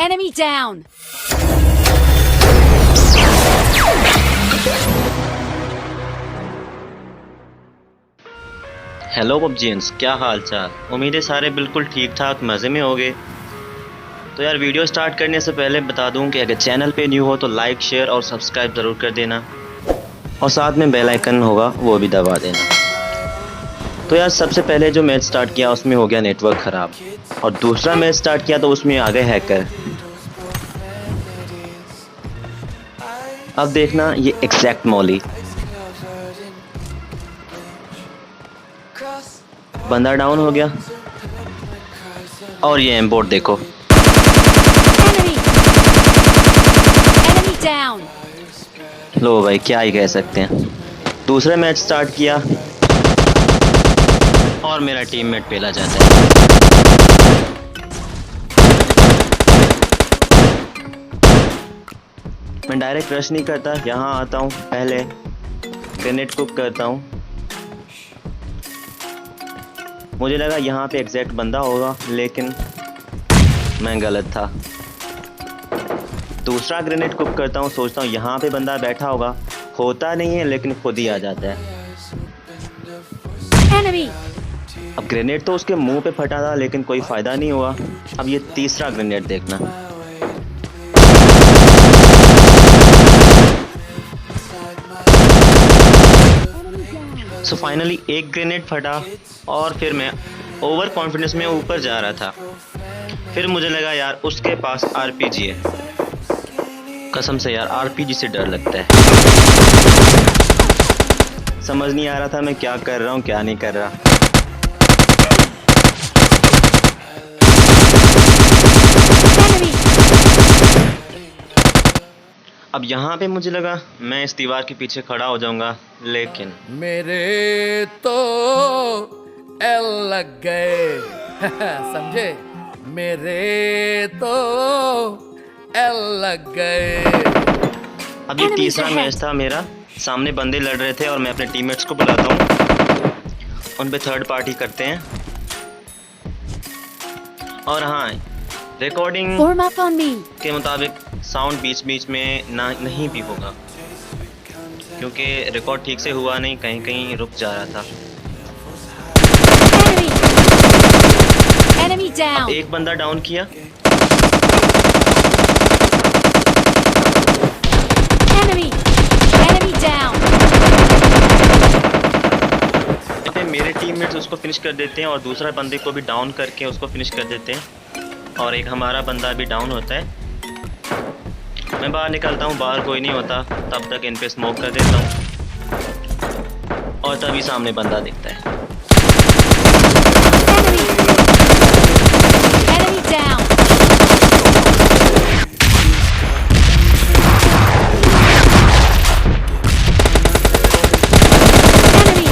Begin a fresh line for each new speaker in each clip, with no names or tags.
Enemy down!
Hello पबजीएंस, क्या हाल चाल। उम्मीद है सारे बिल्कुल ठीक ठाक मज़े में होंगे। तो यार वीडियो स्टार्ट करने से पहले बता दूं कि अगर चैनल पे न्यू हो तो लाइक शेयर और सब्सक्राइब ज़रूर कर देना और साथ में बेल आइकन होगा वो भी दबा देना। तो यार सबसे पहले जो मैच स्टार्ट किया उसमें हो गया नेटवर्क ख़राब और दूसरा मैच स्टार्ट किया तो उसमें आ गए हैकर। अब देखना ये एग्जैक्ट मॉली, बंदा डाउन हो गया और ये एम्बोट देखो।
Enemy! Enemy down!
लो भाई, क्या ही कह सकते हैं। दूसरा मैच स्टार्ट किया और मेरा टीममेट पेला जाता है। मैं डायरेक्ट रश नहीं करता, यहाँ आता हूँ, पहले ग्रेनेड कुक करता हूँ। मुझे लगा यहाँ पे एग्जैक्ट बंदा होगा लेकिन मैं गलत था। दूसरा ग्रेनेड कुक करता हूँ, सोचता हूँ यहाँ पे बंदा बैठा होगा, होता नहीं है लेकिन खुद ही आ जाता है।
Enemy!
अब ग्रेनेड तो उसके मुंह पे फटा था लेकिन कोई फ़ायदा नहीं हुआ। अब ये तीसरा ग्रेनेड देखना। सो फाइनली एक ग्रेनेड फटा और फिर मैं ओवर कॉन्फिडेंस में ऊपर जा रहा था। फिर मुझे लगा यार उसके पास आरपीजी है। कसम से यार आरपीजी से डर लगता है। समझ नहीं आ रहा था मैं क्या कर रहा हूँ क्या नहीं कर रहा। अब यहाँ पे मुझे लगा मैं इस दीवार के पीछे खड़ा हो जाऊंगा लेकिन
मेरे तो एल लग गए समझे, मेरे तो एल लग गए।
अब ये तीसरा मैच था मेरा। सामने बंदे लड़ रहे थे और मैं अपने टीममेट्स को बुलाता हूँ, उन पे थर्ड पार्टी करते हैं। और हाँ, recording
Form up on me!
के मुताबिक साउंड बीच बीच में नहीं भी होगा क्योंकि रिकॉर्ड ठीक से हुआ नहीं, कहीं कहीं रुक जा रहा था।
Enemy! Enemy down!
एक बंदा डाउन किया।
Enemy! Enemy down!
मेरे टीममेट्स उसको फिनिश कर देते हैं और दूसरा बंदे को भी डाउन करके उसको फिनिश कर देते हैं और एक हमारा बंदा भी डाउन होता है। मैं बाहर निकलता हूँ, बाहर कोई नहीं होता, तब तक इन पे स्मोक कर देता हूँ और तभी सामने बंदा दिखता है।
Enemy! Enemy down! Enemy!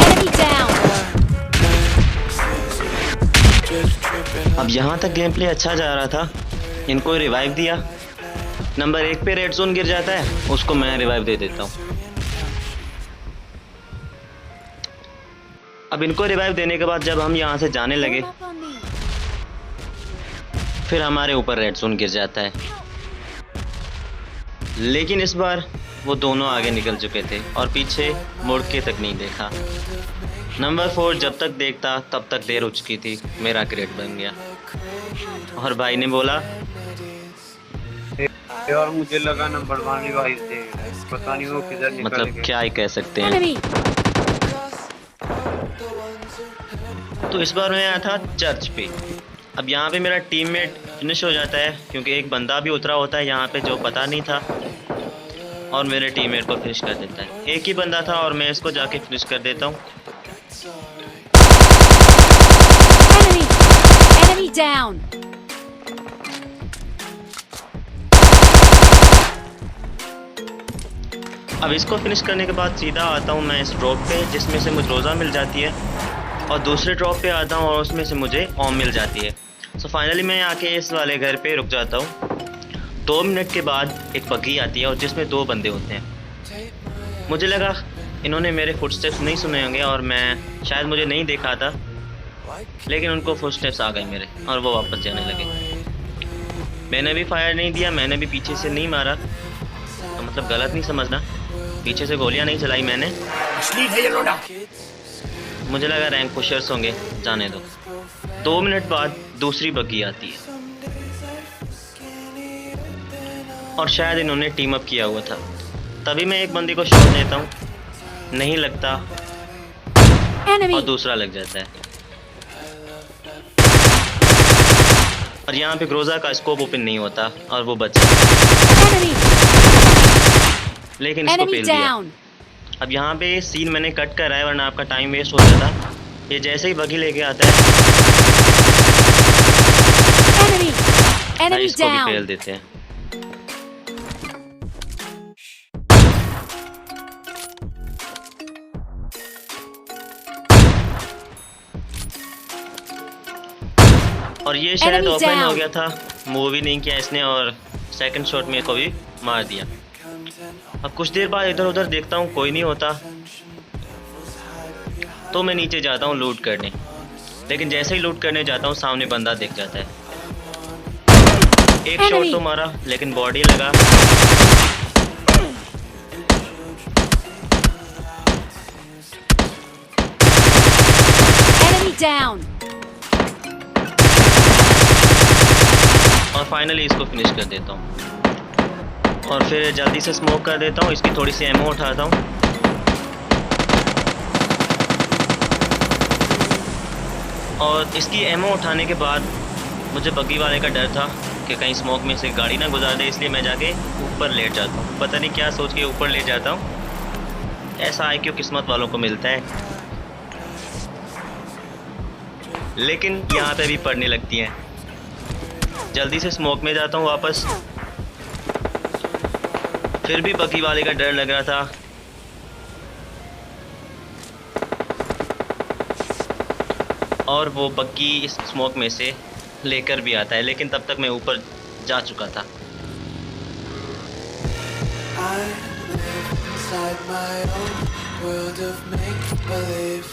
Enemy down!
अब यहाँ तक गेम प्ले अच्छा जा रहा था। इनको रिवाइव दिया। नंबर 1 पे रेड जोन गिर जाता है, उसको मैं रिवाइव दे देता हूँ। अब इनको रिवाइव देने के बाद जब हम यहाँ से जाने लगे
Form up on me!
फिर हमारे ऊपर रेड जोन गिर जाता है। लेकिन इस बार वो दोनों आगे निकल चुके थे और पीछे मुड़ के तक नहीं देखा। नंबर 4 जब तक देखता तब तक देर हो चुकी थी, मेरा क्रेट बन गया। और भाई ने बोला
यार मुझे लगा नंबर 1 रिवाइव दे, पता नहीं वो किधर निकल
मतलब
गए।
क्या ही कह सकते हैं।
Enemy!
तो इस बार मैं आया था चर्च पे। अब यहाँ पे मेरा टीममेट फिनिश हो जाता है क्योंकि एक बंदा भी उतरा होता है यहाँ पे जो पता नहीं था और मेरे टीममेट को फिनिश कर देता है। एक ही बंदा था और मैं इसको जाके फिनिश कर देता हूँ।
Enemy! Enemy down!
अब इसको फिनिश करने के बाद सीधा आता हूँ मैं इस ड्रॉप पे जिसमें से मुझे रोज़ा मिल जाती है और दूसरे ड्रॉप पे आता हूँ और उसमें से मुझे ओम मिल जाती है। सो फाइनली मैं आके इस वाले घर पे रुक जाता हूँ। 2 मिनट के बाद एक बग्गी आती है और जिसमें 2 बंदे होते हैं। मुझे लगा इन्होंने मेरे फुटस्टेप्स नहीं सुने होंगे और मैं शायद मुझे नहीं देखा था, लेकिन उनको फुटस्टेप्स आ गए मेरे और वो वापस जाने लगे। मैंने भी फायर नहीं दिया, मैंने भी पीछे से नहीं मारा, तो मतलब गलत नहीं समझना, पीछे से गोलियां नहीं चलाई मैंने। मुझे लगा रैंक पुशर्स होंगे, जाने दो। 2 मिनट बाद दूसरी बग्गी आती है और शायद इन्होंने टीम अप किया हुआ था। तभी मैं एक बंदे को शॉट देता हूँ, नहीं लगता और
Enemy!
दूसरा लग जाता है। और यहाँ पे ग्रोजा का स्कोप ओपन नहीं होता और वो बच जाता है,
Enemy!
लेकिन इसको
Enemy
फेल दिया।
down!
अब यहाँ पे सीन मैंने कट करा है वरना आपका टाइम वेस्ट हो जाता। ये जैसे ही बगी लेके आता है
Enemy!
भाई
Enemy
इसको भी फेल
down!
देते हैं। और ये शायद
Enemy
ओपन हो
down.
गया था, मूव ही नहीं किया इसने और सेकंड शॉट में को भी मार दिया। अब कुछ देर बाद इधर उधर देखता हूँ कोई नहीं होता, तो मैं नीचे जाता हूँ लूट करने। लेकिन जैसे ही लूट करने जाता हूँ सामने बंदा दिख जाता है। एक शॉट
Enemy.
तो मारा लेकिन बॉडी लगा।
Enemy down!
और फाइनली इसको फिनिश कर देता हूँ और फिर जल्दी से स्मोक कर देता हूँ, इसकी थोड़ी सी एमो उठाता हूँ और इसकी एमो उठाने के बाद मुझे बग्गी वाले का डर था कि कहीं स्मोक में से गाड़ी ना गुजार दे, इसलिए मैं जाके ऊपर लेट जाता हूँ। पता नहीं क्या सोच के ऊपर लेट जाता हूँ, ऐसा IQ किस्मत वालों को मिलता है। लेकिन यहाँ पे भी पड़ने लगती हैं। जल्दी से स्मोक में जाता हूँ वापस, फिर भी बग्गी वाले का डर लग रहा था। और वो बग्गी इस स्मोक में से लेकर भी आता है, लेकिन तब तक मैं ऊपर जा चुका था।
I live inside my own world of make-believe.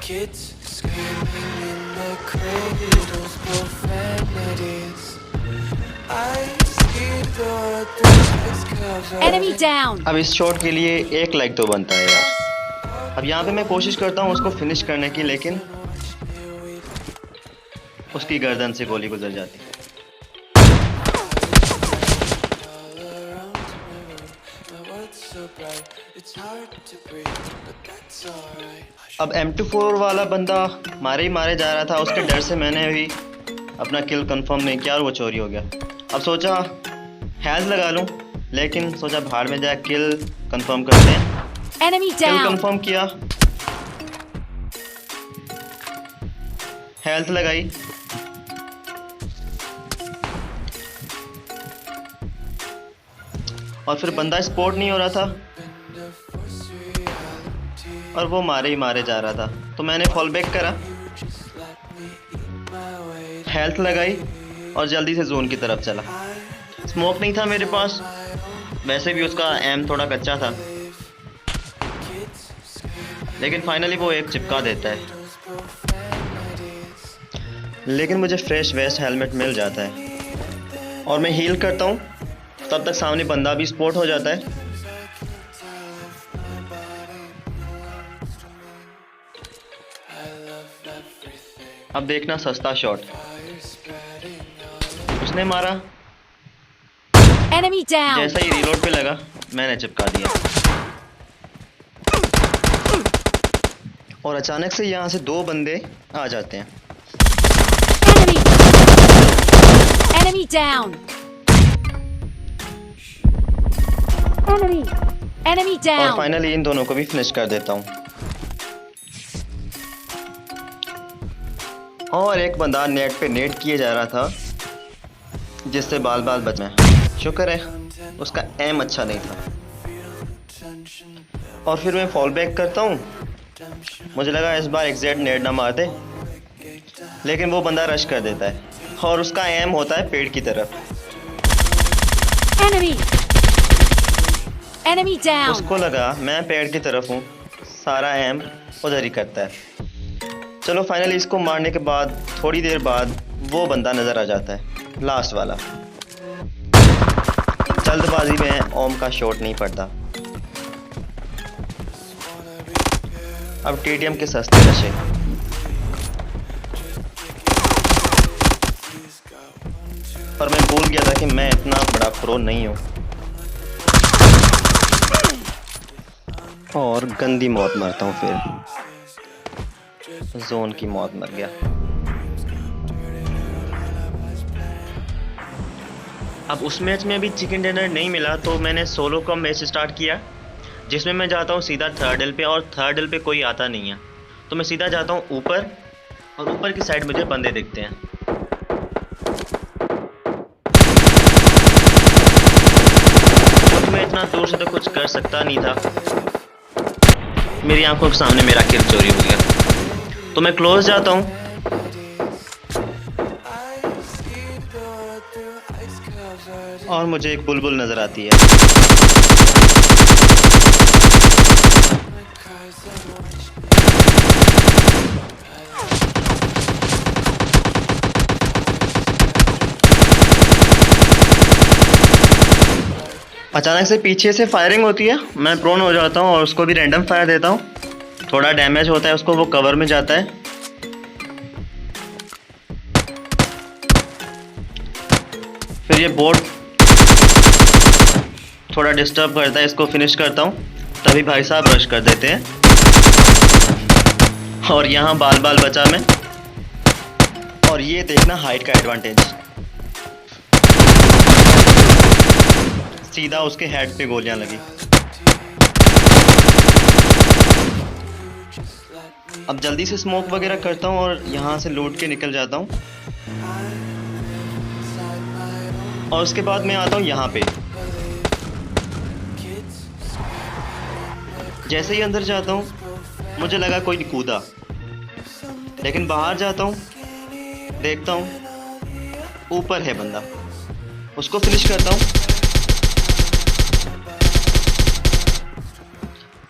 Kids screaming in the cradles, profanities. I see the world through its cover.
Enemy down!
अब इस शॉट के लिए 1 लाइक तो बनता है यार। अब यहाँ पे मैं कोशिश करता हूँ उसको फिनिश करने की, लेकिन उसकी गर्दन से गोली गुजर जाती है। अब M24 वाला बंदा मारे ही मारे जा रहा था, उसके डर से मैंने भी अपना किल कंफर्म नहीं किया और वो चोरी हो गया। अब सोचा हेल्थ लगा लूं, लेकिन सोचा भाड़ में जाए किल कंफर्म करते हैं।
Enemy
किल
down!
कंफर्म किया, हेल्थ लगाई, और फिर बंदा स्पॉट नहीं हो रहा था और वो मारे ही मारे जा रहा था, तो मैंने फॉल बैक करा, हेल्थ लगाई और जल्दी से जोन की तरफ चला। स्मोक नहीं था मेरे पास, वैसे भी उसका एम थोड़ा कच्चा था, लेकिन फाइनली वो एक चिपका देता है। लेकिन मुझे फ्रेश वेस्ट हेलमेट मिल जाता है और मैं हील करता हूँ, तब तक सामने बंदा भी स्पॉट हो जाता है। अब देखना सस्ता शॉट, उसने मारा,
Enemy down!
जैसा ही रीलोड पे लगा मैंने चिपका दिया और अचानक से यहाँ से 2 बंदे आ जाते हैं।
Enemy! Enemy down! Enemy! Enemy
और
down!
फाइनली इन दोनों को भी फिनिश कर देता हूँ। और एक बंदा नेट पे नेट किए जा रहा था, जिससे बाल बाल बच में। शुक्र है उसका एम अच्छा नहीं था। और फिर मैं फॉल बैक करता हूँ, मुझे लगा इस बार एग्जैक्ट नेट ना मार दे, लेकिन वो बंदा रश कर देता है और उसका एम होता है पेड़ की तरफ।
Enemy! Enemy down!
उसको लगा मैं पेड़ की तरफ हूँ, सारा एम उधर ही करता है। चलो फाइनली इसको मारने के बाद थोड़ी देर बाद वो बंदा नज़र आ जाता है, लास्ट वाला। जल्दबाजी में ओम का शॉट नहीं पड़ता। अब TDM के सस्ते नशे। पर मैं भूल गया था कि मैं इतना बड़ा प्रो नहीं हूँ। और गंदी मौत मरता हूँ फिर, जोन की मौत मर गया। अब उस मैच में भी चिकन डिनर नहीं मिला तो मैंने सोलो का मैच स्टार्ट किया, जिसमें मैं जाता हूँ सीधा थर्ड हिल पे, और थर्ड हिल पे कोई आता नहीं है तो मैं सीधा जाता हूँ ऊपर, और ऊपर की साइड मुझे बंदे दिखते हैं। क्योंकि मैं इतना दूर से तो कुछ कर सकता नहीं था, मेरी आंखों के सामने मेरा किल चोरी हो गया, तो मैं क्लोज जाता हूँ। और मुझे एक बुलबुल नजर आती है। अचानक से पीछे से फायरिंग होती है, मैं प्रोन हो जाता हूँ और उसको भी रैंडम फायर देता हूँ। थोड़ा डैमेज होता है उसको, वो कवर में जाता है। फिर ये बोट थोड़ा डिस्टर्ब करता है, इसको फिनिश करता हूँ, तभी भाई साहब रश कर देते हैं। और यहाँ बाल बाल बचा मैं। और ये देखना हाइट का एडवांटेज, सीधा उसके हेड पे गोलियां लगी। अब जल्दी से स्मोक वगैरह करता हूँ और यहाँ से लूट के निकल जाता हूँ। और उसके बाद मैं आता हूँ यहाँ पे। जैसे ही अंदर जाता हूँ मुझे लगा कोई कूदा, लेकिन बाहर जाता हूँ देखता हूँ ऊपर है बंदा, उसको फिनिश करता हूँ।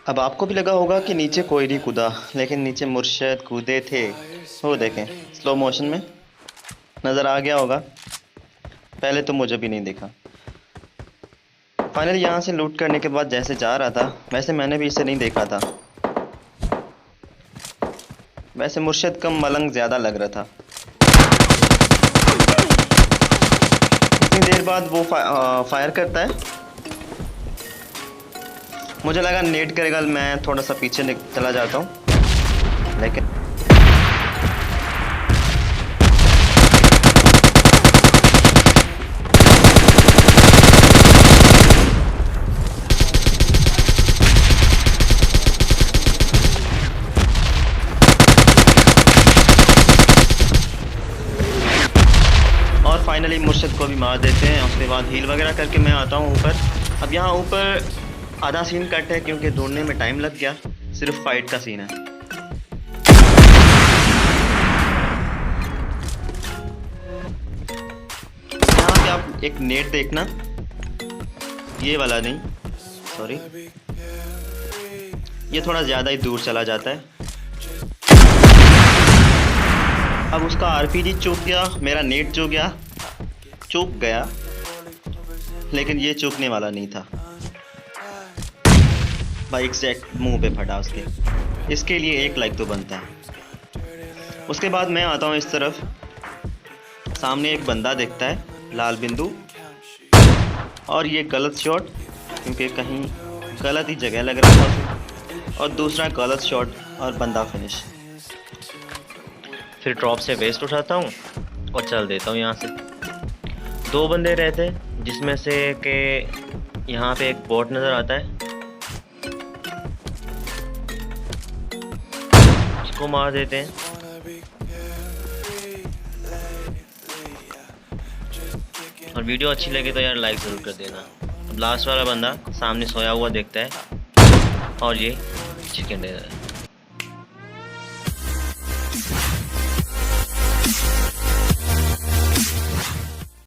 अब आपको भी लगा होगा कि नीचे कोई नहीं कूदा, लेकिन नीचे मुर्शद कूदे थे। वो देखें, स्लो मोशन में नज़र आ गया होगा, पहले तो मुझे भी नहीं देखा। फाइनली यहाँ से लूट करने के बाद जैसे जा रहा था, वैसे मैंने भी इसे नहीं देखा था। वैसे मुर्शद कम मलंग ज़्यादा लग रहा था। इतनी देर बाद वो फायर करता है, मुझे लगा नेट करेगा, मैं थोड़ा सा पीछे चला जाता हूँ, लेकिन और फाइनली मुर्शद को भी मार देते हैं। उसके बाद हील वगैरह करके मैं आता हूँ ऊपर। अब यहाँ ऊपर आधा सीन कट है क्योंकि ढूंढने में टाइम लग गया, सिर्फ फाइट का सीन है। यहाँ पे आप एक नेट देखना, ये वाला नहीं, सॉरी, ये थोड़ा ज़्यादा ही दूर चला जाता है। अब उसका आरपीजी चूक गया, मेरा नेट चूक गया, लेकिन ये चूकने वाला नहीं था भाई, एग्जैक्ट मुंह पे फटा उसके। इसके लिए एक लाइक तो बनता है। उसके बाद मैं आता हूँ इस तरफ, सामने एक बंदा दिखता है, लाल बिंदु, और ये गलत शॉट क्योंकि कहीं गलत ही जगह लग रहा था, और दूसरा गलत शॉट और बंदा फिनिश। फिर ड्रॉप से वेस्ट उठाता हूँ और चल देता हूँ यहाँ से। 2 बंदे रहते, जिसमें से कि यहाँ पे एक बोट नज़र आता है, उसको मार देते हैं। और वीडियो अच्छी लगे तो यार लाइक ज़रूर कर देना। अब लास्ट वाला बंदा सामने सोया हुआ देखता है, और ये चिकन डिनर।